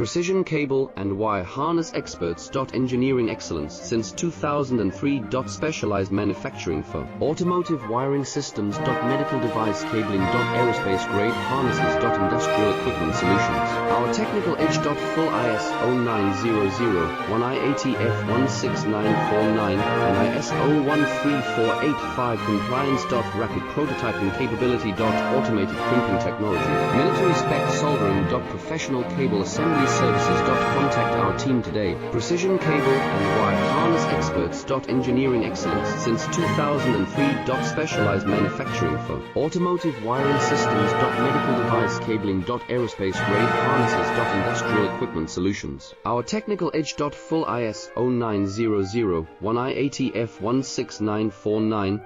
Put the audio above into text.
Precision cable and wire harness experts. Engineering excellence since 2003. Specialized manufacturing for automotive wiring systems. Medical device cabling. Aerospace grade harnesses. Industrial equipment solutions. Our technical edge. Full ISO 9001 IATF 16949 and ISO 13485 compliance. Rapid prototyping capability. Automated crimping technology. Military spec soldering. Professional cable assembly services. Contact our team today. Precision cable and wire harness experts. Engineering excellence since 2003. Specialized manufacturing for automotive wiring systems. Medical device cabling. Aerospace grade harnesses. Industrial equipment solutions. Our technical edge. Full ISO 9001 IATF 16949